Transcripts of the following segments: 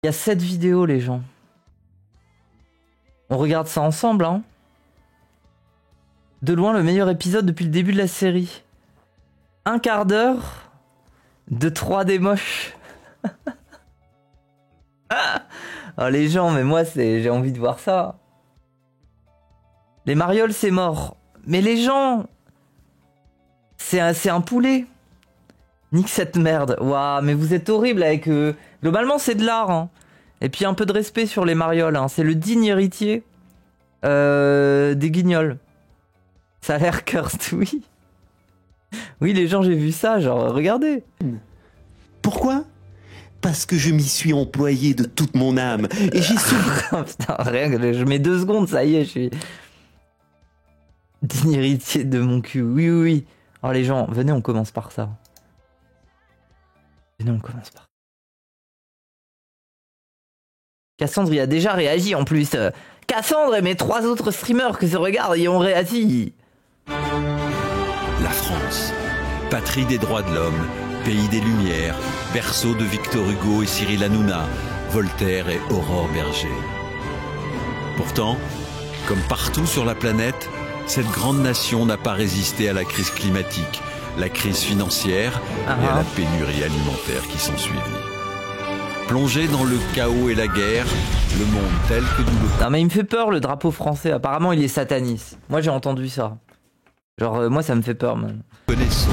Il y a 7 vidéos, les gens. On regarde ça ensemble, hein. De loin, le meilleur épisode depuis le début de la série. 1 quart d'heure de 3D moche. Oh, les gens, mais moi, j'ai envie de voir ça. Les marioles, c'est mort. Mais les gens, c'est un poulet. Nique cette merde. Waouh, mais vous êtes horrible avec... Globalement, c'est de l'art, hein. Et puis un peu de respect sur les marioles, hein. C'est le digne héritier des guignols. Ça a l'air cursed, oui. Oui, les gens, j'ai vu ça, genre, regardez. Pourquoi? Parce que je m'y suis employé de toute mon âme. Et j'y suis... Putain, rien que je mets 2 secondes, ça y est, je suis... Digne héritier de mon cul, oui, oui, oui. Oh, les gens, venez, on commence par ça. Venez, on commence par... Cassandre y a déjà réagi en plus. Cassandre et mes 3 autres streamers que se regardent y ont réagi. La France, patrie des droits de l'homme, pays des Lumières, berceau de Victor Hugo et Cyril Hanouna, Voltaire et Aurore Berger. Pourtant, comme partout sur la planète, cette grande nation n'a pas résisté à la crise climatique, la crise financière et à la pénurie alimentaire qui s'en suivit. Plongé dans le chaos et la guerre, le monde tel que nous le... Non mais il me fait peur le drapeau français, apparemment il est sataniste. Moi j'ai entendu ça. Genre moi ça me fait peur man.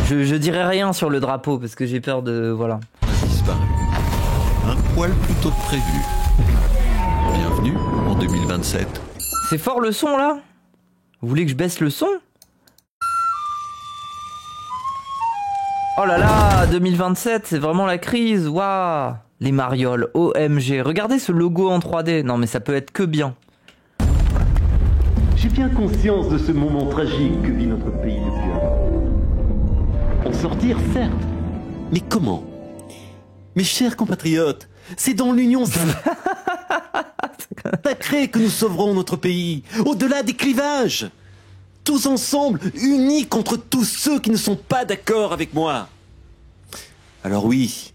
Je dirais rien sur le drapeau parce que j'ai peur de... voilà. A disparu. Un poil plus tôt que prévu. Bienvenue en 2027. C'est fort le son là? Vous voulez que je baisse le son? Oh là là, 2027, c'est vraiment la crise, waouh. Les marioles, OMG, regardez ce logo en 3D. Non mais ça peut être que bien. J'ai bien conscience de ce moment tragique que vit notre pays depuis un an. En sortir, certes. Mais comment? Mes chers compatriotes, c'est dans l'union sacrée que nous sauverons notre pays, au-delà des clivages. Tous ensemble, unis contre tous ceux qui ne sont pas d'accord avec moi. Alors oui,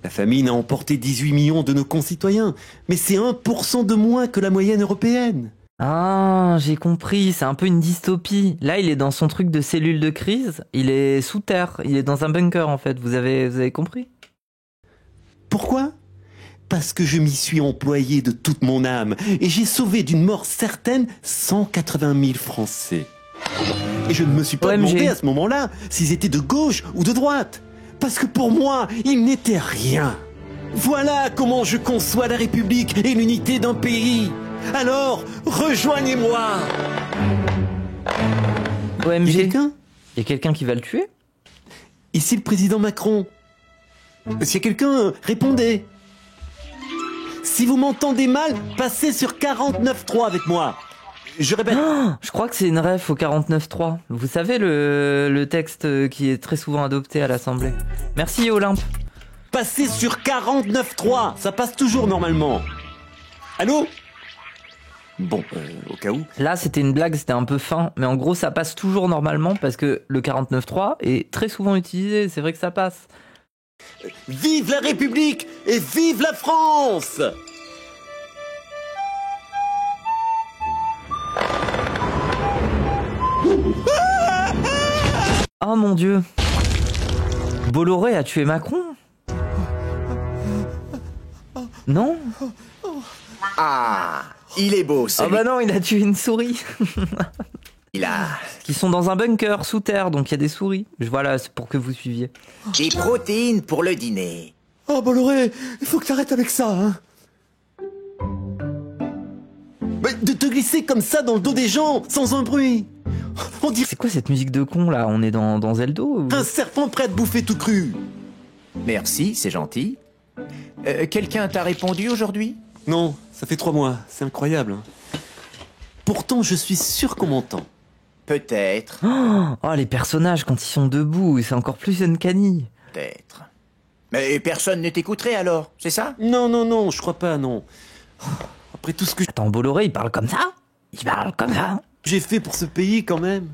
la famine a emporté 18 millions de nos concitoyens, mais c'est 1% de moins que la moyenne européenne. Ah, j'ai compris, c'est un peu une dystopie. Là, il est dans son truc de cellule de crise, il est sous terre, il est dans un bunker en fait, vous avez compris? Pourquoi? Parce que je m'y suis employé de toute mon âme, et j'ai sauvé d'une mort certaine 180 000 Français. Et je ne me suis pas demandé à ce moment-là s'ils étaient de gauche ou de droite. Parce que pour moi, ils n'étaient rien. Voilà comment je conçois la République et l'unité d'un pays. Alors, rejoignez-moi. OMG. Il y a quelqu'un qui va le tuer? Ici le président Macron. S'il y a quelqu'un, répondez. Si vous m'entendez mal, passez sur 49.3 avec moi. Je répète. Oh, je crois que c'est une ref au 49.3. Vous savez le texte qui est très souvent adopté à l'Assemblée. Merci Olympe. Passez sur 49.3, ça passe toujours normalement. Allô? Bon, au cas où. Là c'était une blague, c'était un peu fin, mais en gros ça passe toujours normalement parce que le 49.3 est très souvent utilisé, c'est vrai que ça passe. Vive la République et vive la France! Oh mon dieu. Bolloré a tué Macron? Non? Ah, il est beau, celui. Ah bah non, il a tué une souris. Il a... Qui sont dans un bunker sous terre, donc il y a des souris. Voilà, c'est pour que vous suiviez. Des protéines pour le dîner. Oh Bolloré, il faut que t'arrêtes avec ça, hein. Mais de te glisser comme ça dans le dos des gens, sans un bruit. On dirait... C'est quoi cette musique de con là? On est dans Zeldo ou... Un serpent prêt à te bouffer tout cru. Merci, c'est gentil. Quelqu'un t'a répondu aujourd'hui? Non, ça fait 3 mois, c'est incroyable. Hein. Pourtant, je suis sûr qu'on m'entend. Peut-être. Oh, les personnages quand ils sont debout, c'est encore plus uncanny. Peut-être. Mais personne ne t'écouterait alors, c'est ça? Non, non, non, je crois pas, non. Après tout ce que Attends, Bolloré, il parle comme ça? Il parle comme ça? j'ai fait pour ce pays quand même.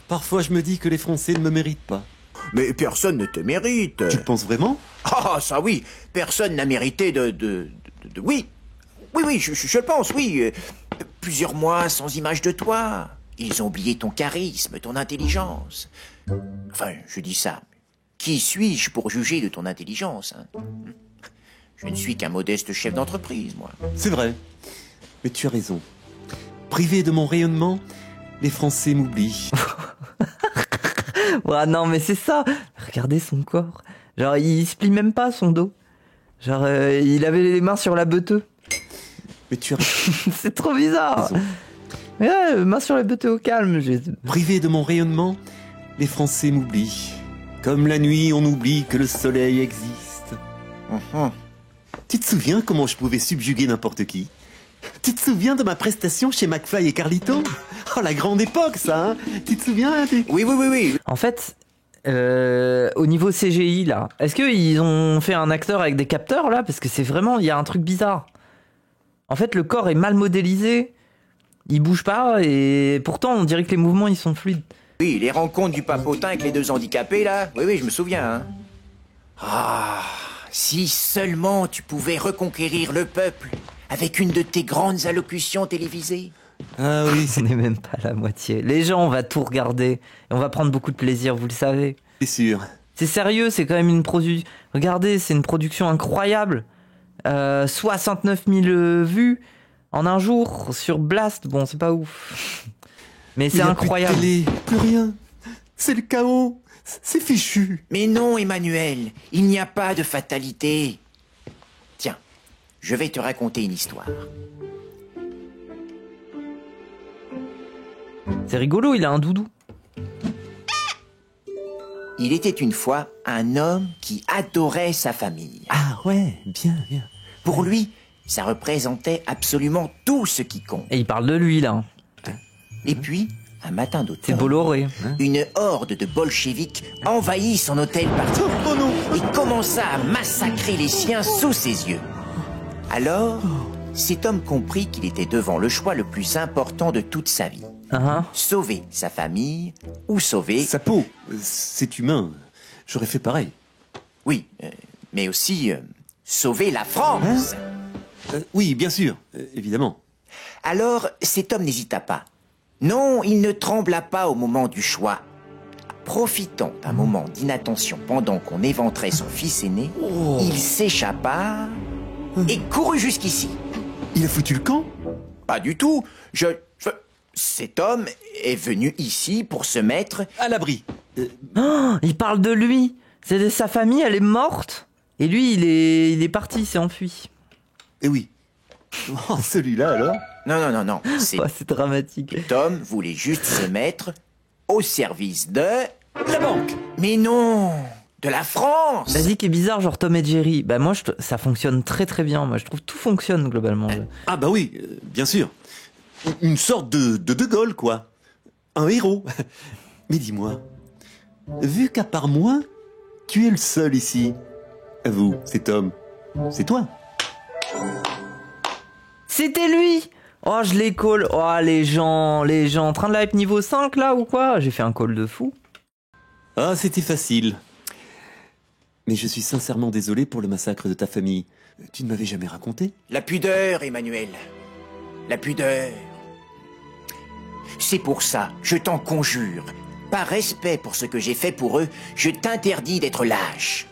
Parfois, je me dis que les Français ne me méritent pas. mais personne ne te mérite. Tu penses vraiment? Ah, ça oui, personne n'a mérité Oui, oui, je le pense, oui. Plusieurs mois sans image de toi. Ils ont oublié ton charisme, ton intelligence. Enfin, je dis ça. Qui suis-je pour juger de ton intelligence, hein? Je ne suis qu'un modeste chef d'entreprise, moi. C'est vrai. Mais tu as raison. Privé de mon rayonnement, les Français m'oublient. Ouais, non, mais c'est ça. Regardez son corps. Genre, il se plie même pas son dos. Genre, il avait les mains sur la beuteux. Mais tu as C'est trop bizarre. raison. Ouais, mains sur la beuteux au calme. Privé de mon rayonnement, les Français m'oublient. Comme la nuit, on oublie que le soleil existe. Tu te souviens comment je pouvais subjuguer n'importe qui? Tu te souviens de ma prestation chez McFly et Carlito? Oh, la grande époque, ça, hein? Tu te souviens? Oui. En fait, au niveau CGI, là, est-ce qu'ils ont fait un acteur avec des capteurs, là? Parce que c'est vraiment, il y a un truc bizarre. En fait, le corps est mal modélisé, il bouge pas, et pourtant, on dirait que les mouvements, ils sont fluides. Oui, les rencontres du papotin avec les deux handicapés, là. Oui, je me souviens, hein. Ah, si seulement tu pouvais reconquérir le peuple avec une de tes grandes allocutions télévisées. Ah oui, On n'est même pas à la moitié. Les gens, on va tout regarder, et on va prendre beaucoup de plaisir, vous le savez. c'est sûr. C'est sérieux, c'est quand même une production... Regardez, c'est une production incroyable. 69 000 vues en un jour sur Blast. Bon, c'est pas ouf. Mais c'est Il y a incroyable. Plus de télé, plus rien. C'est le chaos. C'est fichu. Mais non, Emmanuel, il n'y a pas de fatalité. Tiens, je vais te raconter une histoire. C'est rigolo, il a un doudou. Il était une fois un homme qui adorait sa famille. Ah ouais, bien. Pour lui, ça représentait absolument tout ce qui compte. Et il parle de lui, là. Et puis, un matin C'est d'automne, Bolloré. une horde de bolcheviks envahit son hôtel particulier Oh non. et commença à massacrer les siens sous ses yeux. Alors, cet homme comprit qu'il était devant le choix le plus important de toute sa vie. Sauver sa famille ou sauver... Sa peau, c'est humain. J'aurais fait pareil. Oui, mais aussi sauver la France. Oui, bien sûr, évidemment. Alors, cet homme n'hésita pas. Non, il ne trembla pas au moment du choix. Profitant d'un moment d'inattention pendant qu'on éventrait son fils aîné, il s'échappa et courut jusqu'ici. Il a foutu le camp? Pas du tout. Cet homme est venu ici pour se mettre... À l'abri. Il parle de lui. Sa famille, elle est morte. Et lui, il est parti, il s'est enfui. Eh oui. Oh, celui-là, alors? Non. C'est dramatique. Cet homme voulait juste se mettre au service de... La banque. Mais non, de la France. Vas-y, qui est bizarre, genre Tom et Jerry. Bah moi, ça fonctionne très très bien. Moi, je trouve que tout fonctionne globalement. Ah bah oui, bien sûr. Une sorte de Gaulle, quoi. Un héros. Mais dis-moi, vu qu'à part moi, tu es le seul ici. Avoue, cet homme, c'est toi. C'était lui. Oh, je les call. Oh, les gens. En train de la hype niveau 5 là ou quoi? J'ai fait un call de fou. Ah, c'était facile. Mais je suis sincèrement désolé pour le massacre de ta famille. Tu ne m'avais jamais raconté? La pudeur, Emmanuel. La pudeur. C'est pour ça, je t'en conjure. Par respect pour ce que j'ai fait pour eux, je t'interdis d'être lâche.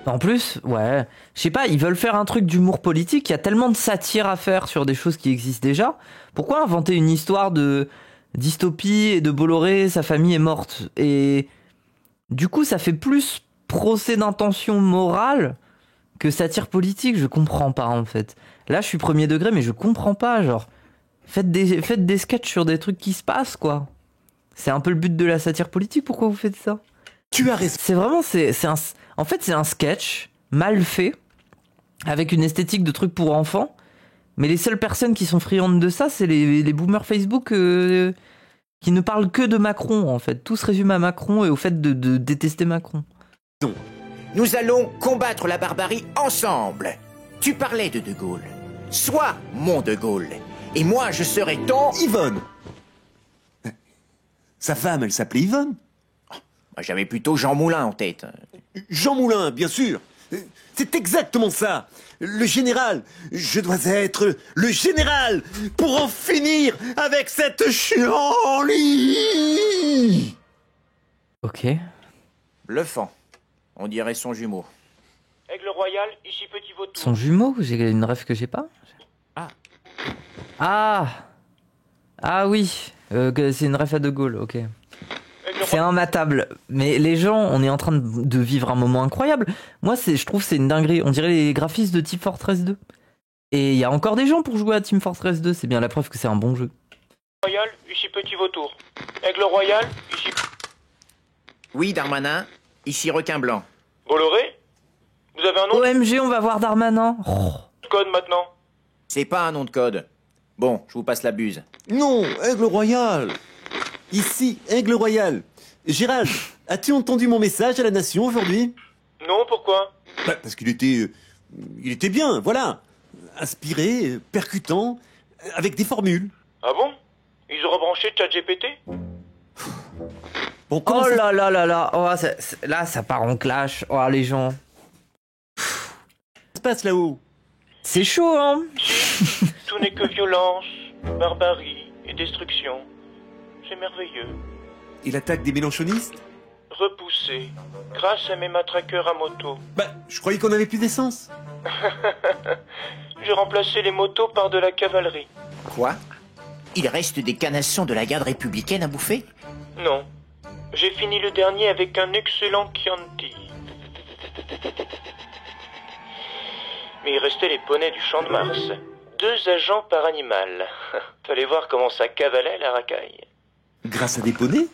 En plus, ouais, je sais pas, ils veulent faire un truc d'humour politique, il y a tellement de satire à faire sur des choses qui existent déjà. Pourquoi inventer une histoire de dystopie et de Bolloré, sa famille est morte? Et du coup, ça fait plus procès d'intention morale que satire politique, je comprends pas en fait. Là, je suis premier degré, mais je comprends pas, genre, faites des sketchs sur des trucs qui se passent, quoi. C'est un peu le but de la satire politique, pourquoi vous faites ça? Tu as raison. C'est vraiment, en fait, c'est un sketch mal fait, avec une esthétique de truc pour enfants, mais les seules personnes qui sont friandes de ça, c'est les boomers Facebook qui ne parlent que de Macron, en fait. Tout se résume à Macron et au fait de détester Macron. Nous allons combattre la barbarie ensemble. Tu parlais de De Gaulle. Sois mon De Gaulle. Et moi, je serai ton... Yvonne. Sa femme, elle s'appelait Yvonne. Moi, j'avais plutôt Jean Moulin en tête. Jean Moulin, bien sûr. C'est exactement ça. Le général. Je dois être le général pour en finir avec cette chienlit. Ok. Bluffant. On dirait son jumeau. Aigle Royal, ici Petit Vautour. Son jumeau, j'ai une rêve que j'ai pas. Ah oui, c'est une ref à De Gaulle, ok. C'est immatable. Mais les gens, on est en train de vivre un moment incroyable. Moi, je trouve que c'est une dinguerie. On dirait les graphismes de Team Fortress 2. Et il y a encore des gens pour jouer à Team Fortress 2. C'est bien la preuve que c'est un bon jeu. Royal, ici Petit Vautour. Aigle Royal, ici... Oui, Darmanin, ici Requin Blanc. Bolloré? Vous avez un nom OMG, on va voir Darmanin. Oh. de code maintenant? C'est pas un nom de code. Bon, je vous passe la buse. Non, Aigle Royal. Ici, Aigle Royal. Gérald, as-tu entendu mon message à la Nation aujourd'hui? Non, pourquoi? Parce qu'il était bien, voilà. Inspiré, percutant, avec des formules. Ah bon? Ils ont rebranché ChatGPT? Bon, comment Oh ça... là là là là. Oh, là, ça part en clash. Oh, les gens. se passe là-haut? C'est chaud, hein? Tout n'est que violence, barbarie et destruction. C'est merveilleux. Et l'attaque des mélanchonistes? Repoussé, grâce à mes matraqueurs à moto. Je croyais qu'on avait plus d'essence. J'ai remplacé les motos par de la cavalerie. Quoi? Il reste des canassons de la garde républicaine à bouffer? Non. J'ai fini le dernier avec un excellent Chianti. Mais il restait les poneys du Champ de Mars. 2 agents par animal. Fallait voir comment ça cavalait la racaille. Grâce à des poneys?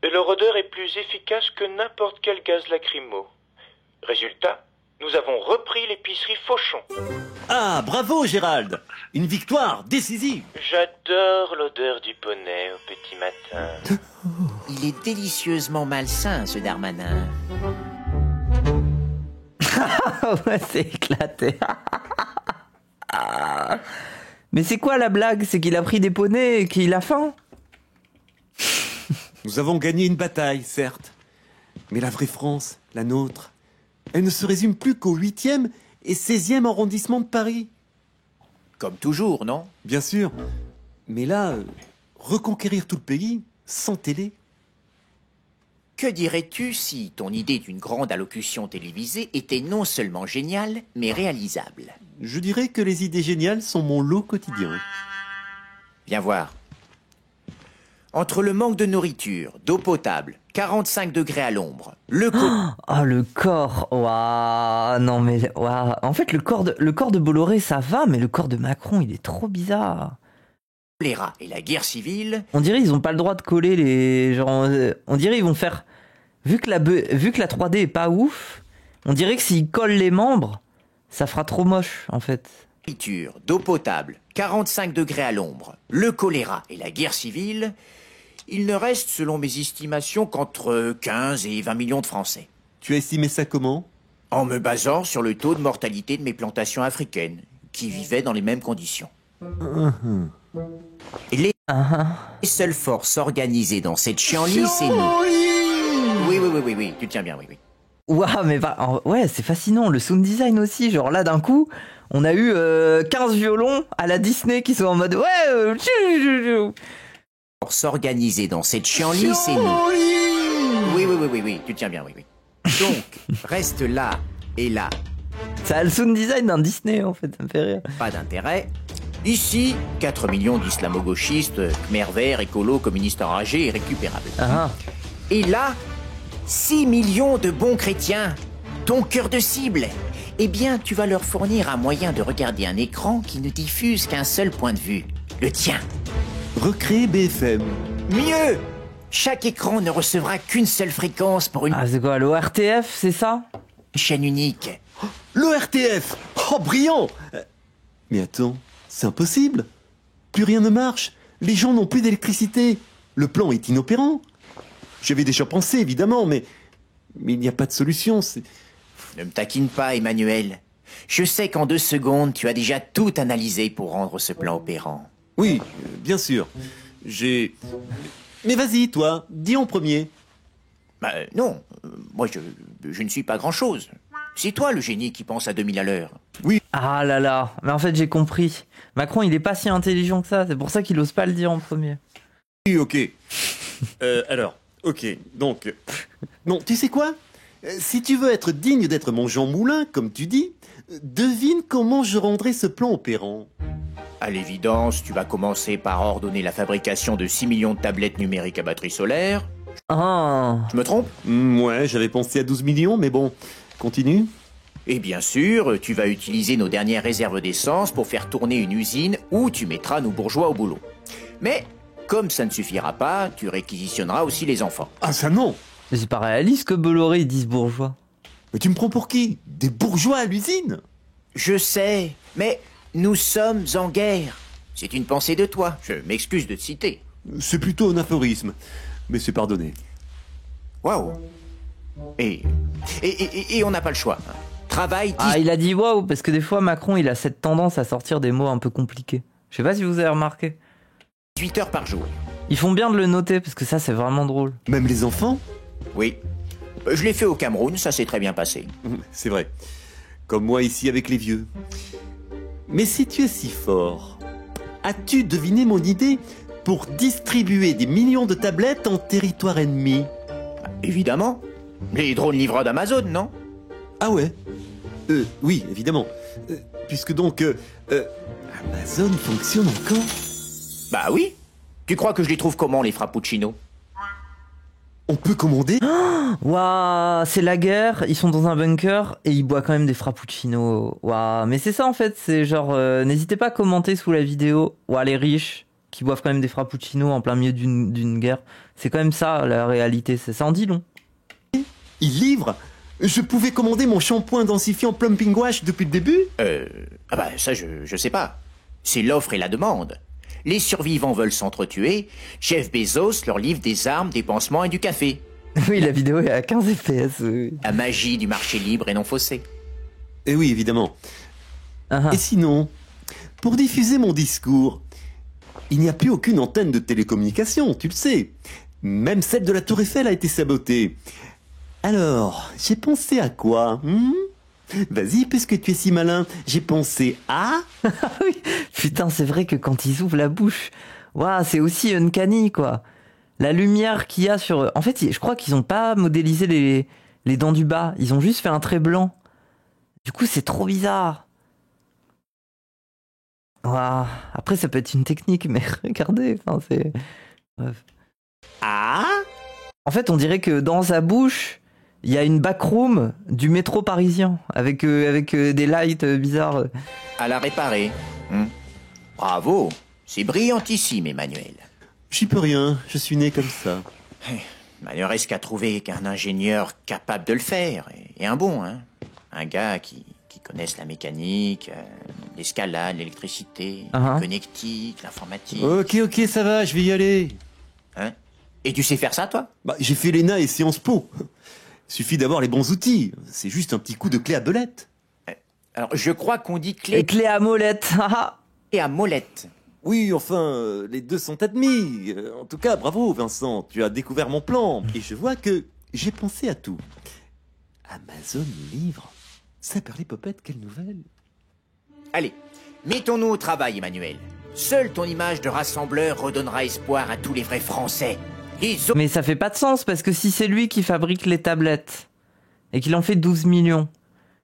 Et leur odeur est plus efficace que n'importe quel gaz lacrymo. Résultat, nous avons repris l'épicerie Fauchon. Ah, bravo Gérald. Une victoire décisive. J'adore l'odeur du poney au petit matin. Il est délicieusement malsain, ce Darmanin. Ouais, c'est éclaté. Mais c'est quoi la blague? C'est qu'il a pris des poneys et qu'il a faim? Nous avons gagné une bataille, certes. Mais la vraie France, la nôtre, elle ne se résume plus qu'au 8e et 16e arrondissement de Paris. Comme toujours, non? Bien sûr. Mais là, reconquérir tout le pays, sans télé. Que dirais-tu si ton idée d'une grande allocution télévisée était non seulement géniale, mais réalisable? Je dirais que les idées géniales sont mon lot quotidien. Viens voir. Entre le manque de nourriture, d'eau potable, 45 degrés à l'ombre, le Oh, le corps. Waouh. Non, mais waouh. En fait, le corps de Bolloré, ça va, mais le corps de Macron, il est trop bizarre. choléra et la guerre civile... On dirait ils ont pas le droit de coller les... Genre, on dirait ils vont faire... Vu que la 3D est pas ouf, on dirait que s'ils collent les membres, ça fera trop moche, en fait. Nourriture, d'eau potable, 45 degrés à l'ombre, le choléra et la guerre civile... Il ne reste, selon mes estimations, qu'entre 15 et 20 millions de Français. Tu as estimé ça comment? En me basant sur le taux de mortalité de mes plantations africaines, qui vivaient dans les mêmes conditions. Et les seules forces organisées dans cette chienlit, c'est nous. Oui, tu tiens bien, oui. Waouh, mais ouais, c'est fascinant, le sound design aussi, genre là d'un coup, on a eu 15 violons à la Disney qui sont en mode S'organiser dans cette chienlit, c'est nous. Oui, tu tiens bien, oui. Donc, reste là et là. Ça a le sound design d'un Disney, en fait, ça me fait rire. Pas d'intérêt. Ici, 4 millions d'islamo-gauchistes, khmer verts, écolos, communistes enragés et récupérables. Et là, 6 millions de bons chrétiens. Ton cœur de cible. Eh bien, tu vas leur fournir un moyen de regarder un écran qui ne diffuse qu'un seul point de vue. Le tien. Recréer BFM. Mieux! Chaque écran ne recevra qu'une seule fréquence pour une c'est quoi, l'ORTF, c'est ça? chaîne unique. L'ORTF! Oh, brillant! Mais attends, c'est impossible. Plus rien ne marche. Les gens n'ont plus d'électricité. Le plan est inopérant. J'avais déjà pensé, évidemment, mais il n'y a pas de solution. Ne me taquine pas, Emmanuel. Je sais qu'en 2 secondes, tu as déjà tout analysé pour rendre ce plan opérant. Oui, bien sûr. Mais vas-y, toi, dis en premier. Non, moi je ne suis pas grand-chose. C'est toi le génie qui pense à 2000 à l'heure. Oui. Ah là là, mais en fait j'ai compris. Macron il est pas si intelligent que ça, c'est pour ça qu'il ose pas le dire en premier. Oui, ok. Alors, ok, donc... Non, tu sais quoi? Si tu veux être digne d'être mon Jean Moulin, comme tu dis, devine comment je rendrai ce plan opérant. À l'évidence, tu vas commencer par ordonner la fabrication de 6 millions de tablettes numériques à batterie solaire. Ah. Je me trompe? Ouais, j'avais pensé à 12 millions, mais bon, continue. Et bien sûr, tu vas utiliser nos dernières réserves d'essence pour faire tourner une usine où tu mettras nos bourgeois au boulot. Mais, comme ça ne suffira pas, tu réquisitionneras aussi les enfants. Ah ça non! Mais c'est pas réaliste que Bolloré ils disent bourgeois. Mais tu me prends pour qui? Des bourgeois à l'usine? Je sais, mais nous sommes en guerre. C'est une pensée de toi, je m'excuse de te citer. C'est plutôt un aphorisme, mais c'est pardonné. Waouh. Et on n'a pas le choix. Travail... Ah il a dit waouh, parce que des fois Macron il a cette tendance à sortir des mots un peu compliqués. Je sais pas si vous avez remarqué. 18 heures par jour. Ils font bien de le noter, parce que ça c'est vraiment drôle. Même les enfants? Oui. Je l'ai fait au Cameroun, ça s'est très bien passé. C'est vrai. Comme moi ici avec les vieux. Mais si tu es si fort, as-tu deviné mon idée pour distribuer des millions de tablettes en territoire ennemi? Évidemment. Les drones livreurs d'Amazon, non? Ah ouais? Oui, évidemment. Puisque donc, Amazon fonctionne encore? Bah oui. Tu crois que je les trouve comment, les frappuccinos? On peut commander? Waouh, c'est la guerre, ils sont dans un bunker et ils boivent quand même des frappuccinos. Waouh, mais c'est ça en fait, c'est genre, n'hésitez pas à commenter sous la vidéo. Waouh, les riches qui boivent quand même des frappuccinos en plein milieu d'une guerre. C'est quand même ça la réalité, ça en dit long. Ils livrent? Je pouvais commander mon shampoing densifiant Plumping Wash depuis le début? Ah bah ça je sais pas. C'est l'offre et la demande. Les survivants veulent s'entretuer, Jeff Bezos leur livre des armes, des pansements et du café. Oui, la vidéo est à 15 fps. Oui. La magie du marché libre et non faussé. Eh oui, évidemment. Et sinon, pour diffuser mon discours, il n'y a plus aucune antenne de télécommunication, tu le sais. Même celle de la Tour Eiffel a été sabotée. Alors, j'ai pensé à quoi? Vas-y, puisque tu es si malin, j'ai pensé à... Oui, putain, c'est vrai que quand ils ouvrent la bouche, waouh, c'est aussi uncanny, quoi. La lumière qu'il y a sur... En fait, je crois qu'ils n'ont pas modélisé les dents du bas. Ils ont juste fait un trait blanc. Du coup, c'est trop bizarre. Waouh. Après, ça peut être une technique, mais regardez, enfin, c'est... Bref. Ah? En fait, on dirait que dans sa bouche... Il y a une backroom du métro parisien avec des lights bizarres. À la réparer. Bravo. C'est brillantissime, Emmanuel. J'y peux rien, je suis né comme ça. Il ne reste qu'à trouver qu'un ingénieur capable de le faire. Et un bon, hein. Un gars qui connaisse la mécanique, l'escalade, l'électricité, la connectique, l'informatique. Ok, ça va, je vais y aller. Hein? Et tu sais faire ça, toi? Bah, j'ai fait l'ENA et Sciences Po. Suffit d'avoir les bons outils. C'est juste un petit coup de clé à belette. Alors, je crois qu'on dit clé... Et clé à molette. Et à molette. Oui, enfin, les deux sont admis. En tout cas, bravo Vincent, tu as découvert mon plan. Et je vois que j'ai pensé à tout. Amazon livre. Ça Perlipopette, quelle nouvelle? Allez, mettons-nous au travail, Emmanuel. Seule ton image de rassembleur redonnera espoir à tous les vrais Français. Mais ça fait pas de sens, parce que si c'est lui qui fabrique les tablettes, et qu'il en fait 12 millions,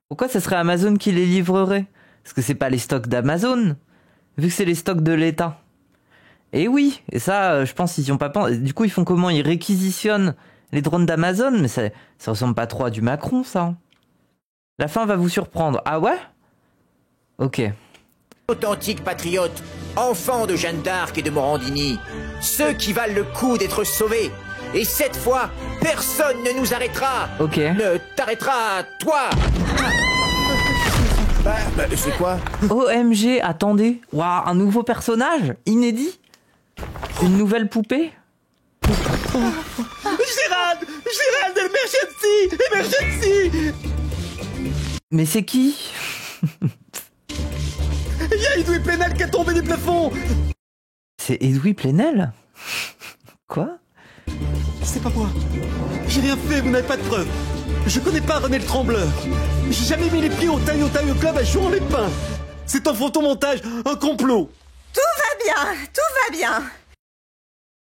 pourquoi ça serait Amazon qui les livrerait? Parce que c'est pas les stocks d'Amazon, vu que c'est les stocks de l'État. Et oui, et ça, je pense qu'ils y ont pas pensé. Du coup, ils font comment? Ils réquisitionnent les drones d'Amazon? Mais ça ressemble pas trop à du Macron, ça. La fin va vous surprendre. Ah ouais? Ok. Authentiques patriotes, enfants de Jeanne d'Arc et de Morandini, ceux qui valent le coup d'être sauvés. Et cette fois, personne ne nous arrêtera. Ok. Ne t'arrêtera, toi. C'est quoi? OMG, attendez. Waouh, un nouveau personnage? Inédit? Une nouvelle poupée? Gérald, emergency! Mais c'est qui? Il y a Edoui Plenel qui est tombé du plafond! C'est Edoui Plenel? Quoi? C'est pas moi. J'ai rien fait, vous n'avez pas de preuves. Je connais pas René le Trembleur. J'ai jamais mis les pieds au Taille Club à Jouan-les-Pins. C'est un photomontage, un complot. Tout va bien.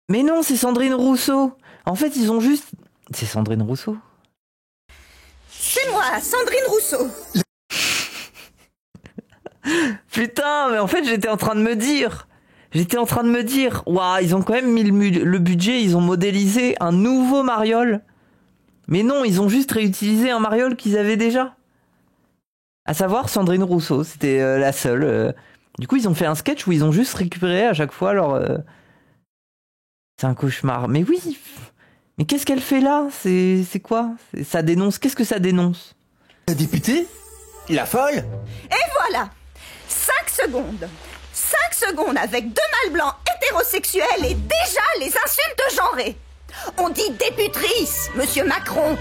Mais non, c'est Sandrine Rousseau. En fait, ils ont juste... C'est Sandrine Rousseau. C'est moi, Sandrine Rousseau. Putain, mais en fait, j'étais en train de me dire, waouh, ils ont quand même mis le budget, ils ont modélisé un nouveau mariole. Mais non, ils ont juste réutilisé un mariole qu'ils avaient déjà. À savoir Sandrine Rousseau, c'était la seule. Du coup, ils ont fait un sketch où ils ont juste récupéré à chaque fois leur... C'est un cauchemar. Mais oui, mais qu'est-ce qu'elle fait là? C'est quoi? Ça dénonce, qu'est-ce que ça dénonce? La députée? La folle? Et voilà. 5 secondes. 5 secondes avec 2 mâles blancs hétérosexuels et déjà les insultes genrées. On dit députrice, monsieur Macron.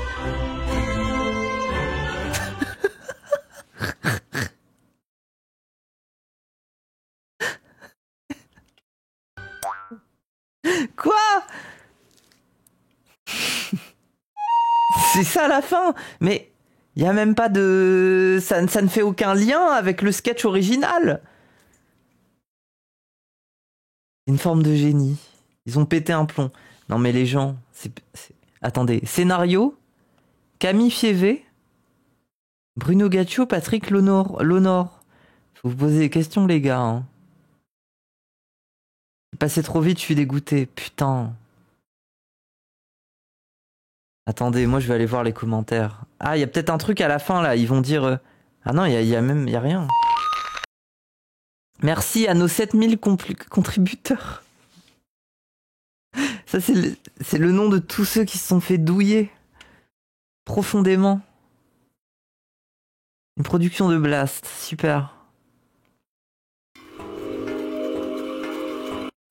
Quoi? C'est ça la fin? Mais il y a même pas de... Ça ne fait aucun lien avec le sketch original. Une forme de génie. Ils ont pété un plomb. Non mais les gens... Attendez. Scénario, Camille Fievé, Bruno Gaccio, Patrick Lonor. Faut vous poser des questions les gars. Hein. C'est passé trop vite, je suis dégoûté. Putain. Attendez, moi je vais aller voir les commentaires. Ah, il y a peut-être un truc à la fin là. Ils vont dire... Ah non, il y a rien. Merci à nos 7000 contributeurs. Ça, c'est le nom de tous ceux qui se sont fait douiller. Profondément. Une production de Blast. Super.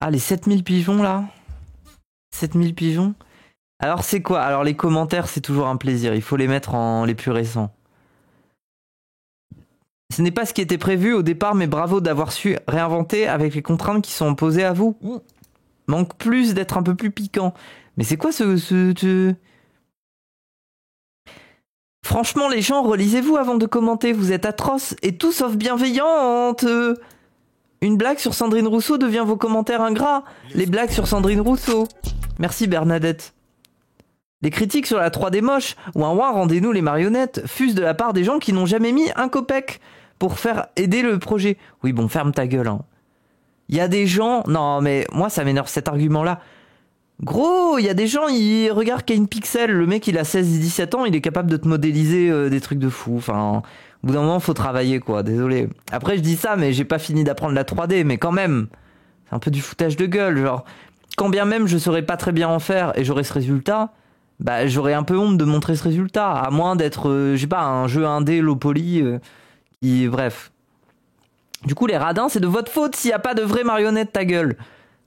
Ah, les 7000 pigeons, là. 7000 pigeons. Alors, c'est quoi? Alors, les commentaires, c'est toujours un plaisir. Il faut les mettre en les plus récents. Ce n'est pas ce qui était prévu au départ, mais bravo d'avoir su réinventer avec les contraintes qui sont imposées à vous. Manque plus d'être un peu plus piquant. Mais c'est quoi Franchement, les gens, relisez-vous avant de commenter. Vous êtes atroces et tout sauf bienveillante. Une blague sur Sandrine Rousseau devient vos commentaires ingrats. Les blagues sur Sandrine Rousseau. Merci Bernadette. Les critiques sur la 3D moche, ouin ouin, rendez-nous les marionnettes, fusent de la part des gens qui n'ont jamais mis un copec pour faire aider le projet. Oui bon, ferme ta gueule. Hein. Il y a des gens... Non mais moi ça m'énerve cet argument-là. Gros, il y a des gens, ils regardent Kane Pixel, le mec il a 16-17 ans, il est capable de te modéliser des trucs de fou. Enfin, au bout d'un moment faut travailler quoi, désolé. Après je dis ça mais j'ai pas fini d'apprendre la 3D, mais quand même, c'est un peu du foutage de gueule, genre... Quand bien même je saurais pas très bien en faire et j'aurais ce résultat... Bah j'aurais un peu honte de montrer ce résultat, à moins d'être, je sais pas, un jeu indé low poly, qui... Bref. Du coup les radins, c'est de votre faute s'il n'y a pas de vraies marionnettes, ta gueule.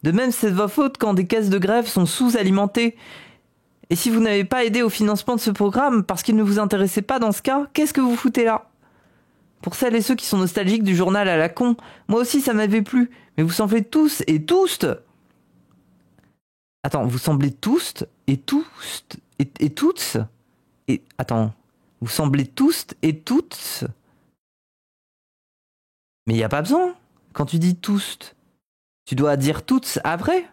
De même c'est de votre faute quand des caisses de grève sont sous-alimentées. Et si vous n'avez pas aidé au financement de ce programme, parce qu'il ne vous intéressait pas dans ce cas, qu'est-ce que vous foutez là? Pour celles et ceux qui sont nostalgiques du journal à la con, moi aussi ça m'avait plu, mais vous semblez tous et tous... Attends, vous semblez tous et tous et toutes et attends, vous semblez tous et toutes. Mais il y a pas besoin. Quand tu dis tous, tu dois dire toutes après.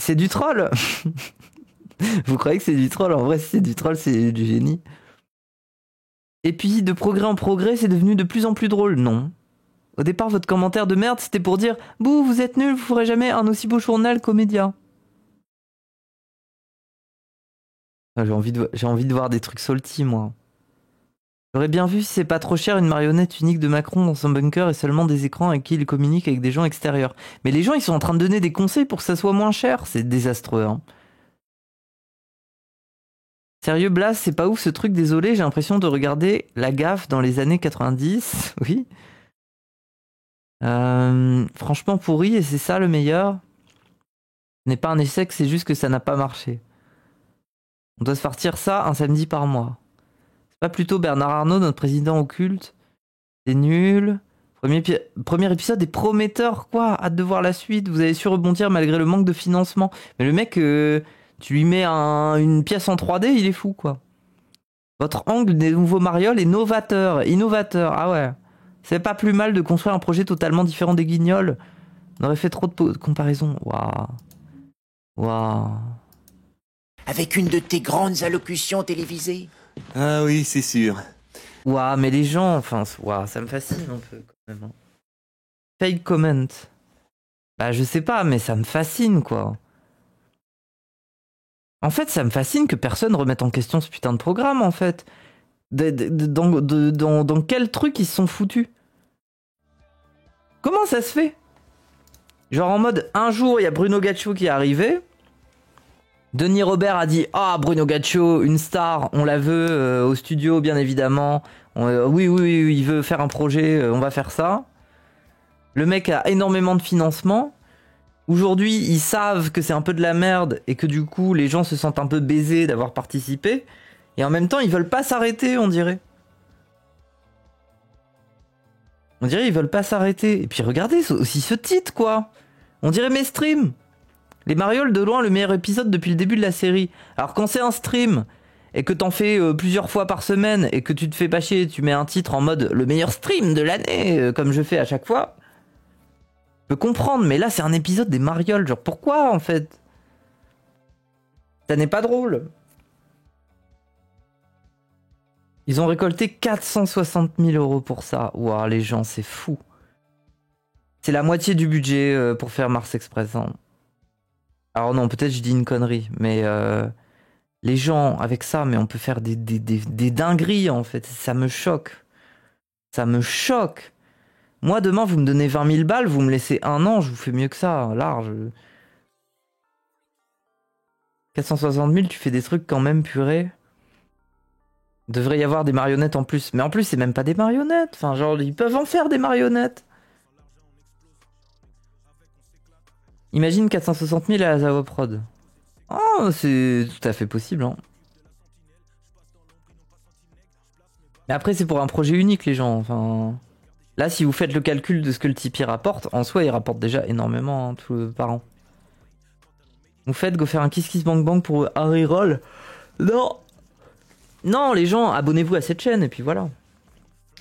C'est du troll. Vous croyez que c'est du troll? En vrai, si c'est du troll, c'est du génie. Et puis, de progrès en progrès, c'est devenu de plus en plus drôle. Non. Au départ, votre commentaire de merde, c'était pour dire « Bouh, vous êtes nuls, vous ferez jamais un aussi beau journal comédien. » J'ai envie de voir des trucs salty, moi. J'aurais bien vu, si c'est pas trop cher, une marionnette unique de Macron dans son bunker et seulement des écrans avec qui il communique avec des gens extérieurs. Mais les gens, ils sont en train de donner des conseils pour que ça soit moins cher. C'est désastreux, hein. Sérieux, Blas, c'est pas ouf ce truc, désolé, j'ai l'impression de regarder La Gaffe dans les années 90. Oui. Franchement pourri, et c'est ça le meilleur. Ce n'est pas un échec, c'est juste que ça n'a pas marché. On doit se faire ça un samedi par mois. C'est pas plutôt Bernard Arnault, notre président occulte? C'est nul. Premier épisode est prometteur, quoi. Hâte de voir la suite. Vous avez su rebondir malgré le manque de financement. Mais le mec, tu lui mets une pièce en 3D, il est fou, quoi. Votre angle des nouveaux Marioles est novateur. Innovateur, ah ouais. C'est pas plus mal de construire un projet totalement différent des Guignols. On aurait fait trop de comparaisons. Waouh. Waouh. Avec une de tes grandes allocutions télévisées. Ah oui, c'est sûr. Waouh, mais les gens, enfin, waouh, ça me fascine un peu quand même. Hein. Fake comment. Bah, je sais pas, mais ça me fascine, quoi. En fait, ça me fascine que personne remette en question ce putain de programme, en fait. Dans quel truc ils se sont foutus? Comment ça se fait? Genre en mode, un jour, il y a Bruno Gaccio qui est arrivé. Denis Robert a dit « Ah, Bruno Gaccio, une star, on la veut au studio, bien évidemment. Oui, il veut faire un projet, on va faire ça. » Le mec a énormément de financement. Aujourd'hui, ils savent que c'est un peu de la merde et que du coup, les gens se sentent un peu baisés d'avoir participé. Et en même temps, ils veulent pas s'arrêter, on dirait. On dirait ils veulent pas s'arrêter. Et puis regardez aussi ce titre, quoi. On dirait mes streams. Les Marioles, de loin, le meilleur épisode depuis le début de la série. Alors quand c'est un stream, et que t'en fais plusieurs fois par semaine, et que tu te fais pas chier, tu mets un titre en mode « le meilleur stream de l'année », comme je fais à chaque fois, je peux comprendre, mais là c'est un épisode des Marioles, genre pourquoi en fait? Ça n'est pas drôle. Ils ont récolté 460 000 € pour ça. Ouah, les gens, c'est fou. C'est la moitié du budget pour faire Mars Express. Hein. Alors non, peut-être je dis une connerie, mais les gens, avec ça, mais on peut faire des dingueries, en fait. Ça me choque. Ça me choque. Moi, demain, vous me donnez 20 000 balles, vous me laissez 1 an, je vous fais mieux que ça, large. 460 000, tu fais des trucs quand même, purée. Devrait y avoir des marionnettes en plus. Mais en plus, c'est même pas des marionnettes. Enfin, genre, ils peuvent en faire des marionnettes. Imagine 460 000 à la Zawa Prod. Oh, c'est tout à fait possible. Hein. Mais après, c'est pour un projet unique, les gens. Enfin, là, si vous faites le calcul de ce que le Tipeee rapporte, en soi, il rapporte déjà énormément hein, par an. Vous faites go faire un Kiss Kiss Bang Bang pour Harry Roll? Non. Non, les gens, abonnez-vous à cette chaîne et puis voilà.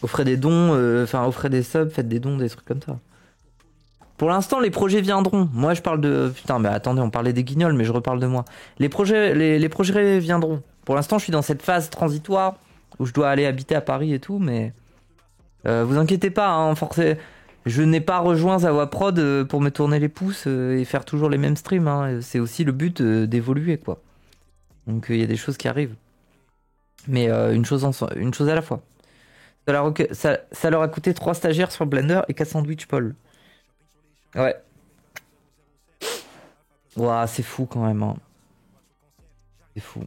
Offrez des dons, offrez des subs, faites des dons, des trucs comme ça. Pour l'instant, les projets viendront. Moi, je parle de... Putain, mais attendez, on parlait des Guignols, mais je reparle de moi. Les projets viendront. Pour l'instant, je suis dans cette phase transitoire où je dois aller habiter à Paris et tout, mais... vous inquiétez pas, hein, je n'ai pas rejoint Zawa Prod pour me tourner les pouces et faire toujours les mêmes streams. Hein. C'est aussi le but d'évoluer, quoi. Donc, il y a des choses qui arrivent. Mais une chose à la fois. Ça leur a coûté 3 stagiaires sur Blender et 4 sandwichs Paul. Ouais. Ouah, c'est fou quand même. Hein. C'est fou.